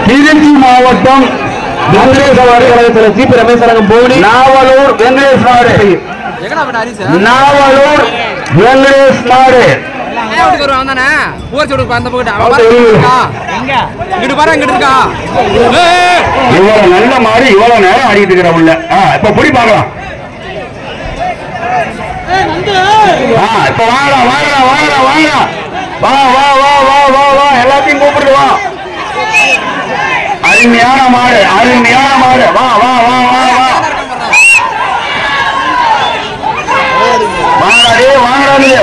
திருச்சி மாவட்டம் ஜிபி ரமேஷ் அரங்கம் போனி நாவலூர் வெங்கடேஷ் மாடு நாவலூர் வெங்கடேஷ் மாடு இவ்வளவு நல்ல மாடு இவ்வளவு நேரம் ஆடிட்டு இருக்கிற உள்ள இப்ப புடி பார்க்கலாம். இப்ப வாங்கடா வாங்கடா வாங்கடா வாங்கடா வா வா வா வா வா வா எல்லாத்தையும் கூப்பிடுவா. அருமையான மாடு அருமையான மாடு வா வா வா வா வா வாங்கடா வாங்கடா.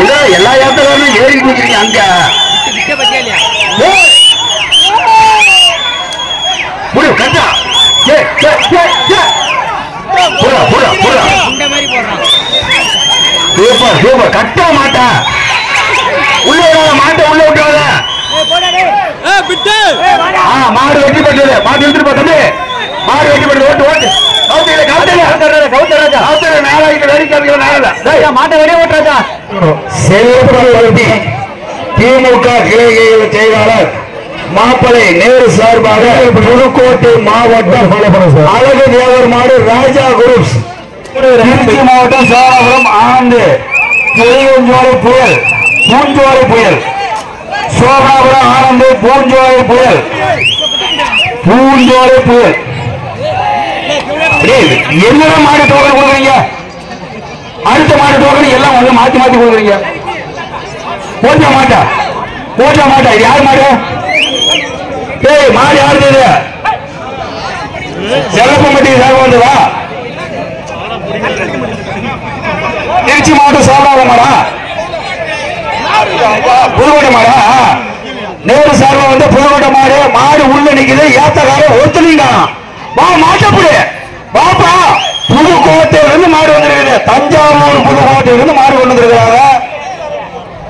இதோ எல்லா இடத்துலயும் ஏறி நிக்கிறீங்க அங்க கட்டா சூப்பர் சூப்பர் கட்ட மாட்டா உள்ள மாட்டை உள்ள விட்டாத மாடு வெட்டி பெற்றது மாடு எடுத்துட்டு போ தம்பி மாடு வெட்டி பெற்றது ஓட்டு ஓட்டு திமுக கிளை செயலாளர் மாப்பிளை நேரு சார்பாக புதுக்கோட்டை மாவட்டம் அழகு தேவர் மாடு ராஜா குரூப்ஸ் திருச்சி மாவட்டம் சோழபுரம் ஆண்டு பூஞ்சோலை புயல் பூஞ்சோலை புயல் சோழபுரம் ஆனந்து பூஞ்சோலை புயல் பூஞ்சோலை புயல் என்ன மாடு டோக்கன் கொடுக்குறீங்க அடுத்த மாடு டோக்கன் எல்லாம் வந்து மாத்தி மாத்தி கொடுக்குறீங்க. போட்ட மாட்டா இது யாரு மாடு? ஏய் மாடு யாரு இது? செலப்பம்பட்டி சார்பு வந்ததா? திருச்சி மாவட்டம் சோழபுரம் மாடா புதுக்கோட்டை மாடா? நேரு சார்பு வந்து புதுக்கோட்டை மாடு மாடு உள்ள நிக்குது ஏத்தக்கார ஒருத்தனீங்க வா மாட்டப்படி பாப்பா புதுக்கோட்டையிலிருந்து மாடு வந்திருக்குது தஞ்சாவூர் புதுக்கோட்டையிலிருந்து மாடு கொண்டு வந்திருக்கிறாங்க.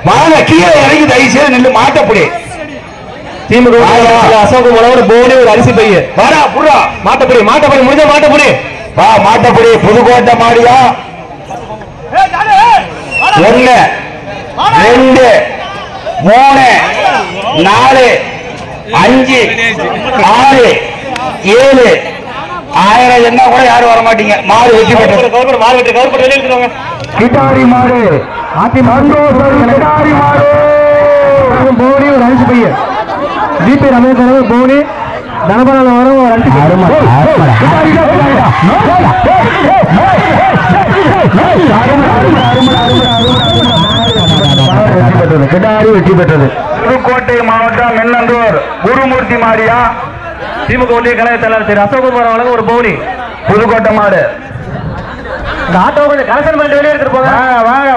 வாங்க கீழே இறங்கி தயவுசெய்து நின்று மாட்டப்படி திமுக அசோக் மலோட போனி ஒரு அரிசி பைய வாடா புறா மாட்டப்படி மாட்டப்படி முடிஞ்ச மாட்டப்படி வா மாட்டப்படி புதுக்கோட்டை மாடியா 1 2 3 4 5 6 7 1000 என்ன கூட யாரும் வர மாட்டீங்க. மாடு வெற்றி பெற்றது மாடு வெற்றி கவர்மெண்ட் வெளியே எடுத்துருவாங்க. கிட்டாரி மாடு கிட்டாரி மாடு போனி ஒரு அரிசி பைய ஜிபி ரமேஷ் போனி தனபல வரும் ஒரு அரிசி கிட்டாரி வெற்றி பெற்றது. புதுக்கோட்டை மாவட்டம் மென்னந்தூர் குருமூர்த்தி மாடியா திமுக ஒன்றிய கழக தலைவர் திரு அசோக்குமார் வழங்க ஒரு பவுனி புதுக்கோட்டை மாடு. இந்த ஆட்டோ கொஞ்சம் கலெக்ஷன் பண்ணிட்டு வெளியே எடுத்துட்டு போங்க. வாங்க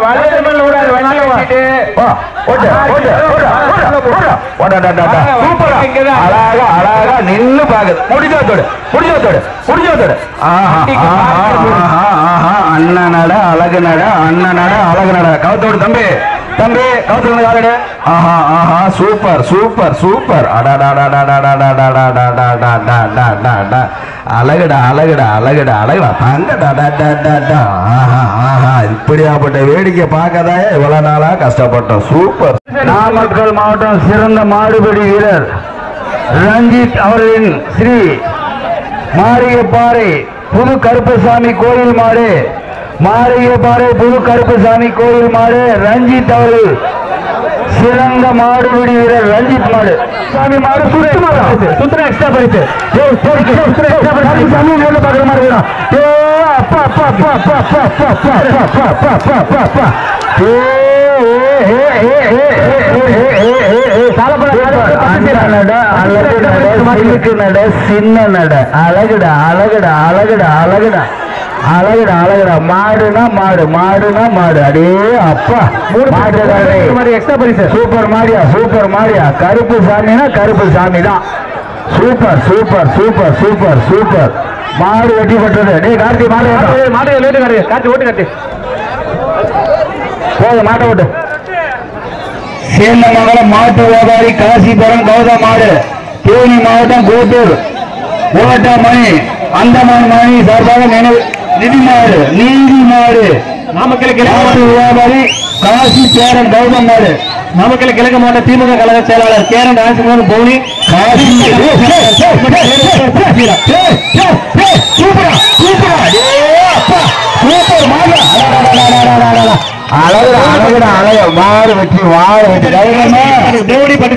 அழகா அழகா நின்னு பாக்குது முடிஞ்சோத்தோடு அண்ணன் நட அழகு நட அண்ணன் நட அழகு நட கவத்தோடு தம்பி தம்பி கவத்தோடு யாரு? ஆஹா ஆஹா சூப்பர் சூப்பர் சூப்பர் அழகுடா அழகுடா அழகுடா அழகுடா தங்கடா ஆஹா இப்படியாப்பட்ட வேடிக்கை பார்க்கதா இவ்வளவு நாளா கஷ்டப்பட்டோம். சூப்பர். நாமக்கல் மாவட்டம் சிறந்த மாடுபிடி வீரர் ரஞ்சித் அவர்களின் ஸ்ரீ மாரியப்பாறை புது கருப்பசாமி கோயில் மாடு மாரியப்பாறை புது கருப்பசாமி கோயில் மாடு ரஞ்சித் அவர்கள் சிறந்த மாடுபிடி வீரர் ரஞ்சித் மாடு சாமி மாடு சுத்தர எக்ஸ்ட்ரா பரிசு சாமி நேரில் பார்க்குற மாதிரி அப்பா அப்பா அப்பா அப்பா அப்பா அப்பா அப்பா அப்பா அப்பா அப்பா அப்பா சின்ன நட அழகுடா அழகுடா அழகுடா அழகுடா அழகுடா அழகுடா மாடுனா மாடு மாடுனா மாடு அடே அப்பா எக்ஸ்ட்ரா பரிசு சூப்பர் மாடியா கருப்பு சாமினா கருப்பு சாமி தான். Super super super super super மாடு வெட்டி பெற்றது. டே கார்த்தி மாடு லேட்டு கார்த்தி ஓட்டு கார்த்தி போது மாட்டை ஓட்டு. சேந்தமங்கலம் மாட்டு வியாபாரி காசிபுரம் கௌதம் மாடு தேனி மாவட்டம் கோட்டூர் ஓட்டமணி அந்தமான் மணி சார்பாக நிதி மாடு நாமக்கல் வியாபாரி காசி கேரன் கௌதம் நாடு நாமக்கல் கிழக்கு மாவட்ட திமுக கழக செயலாளர் கேரன் ராஜகுமார் போனி காசி அழகு அழகு அழகு மாறு வெற்றி வாழ வெற்றி தேவடி பட்டு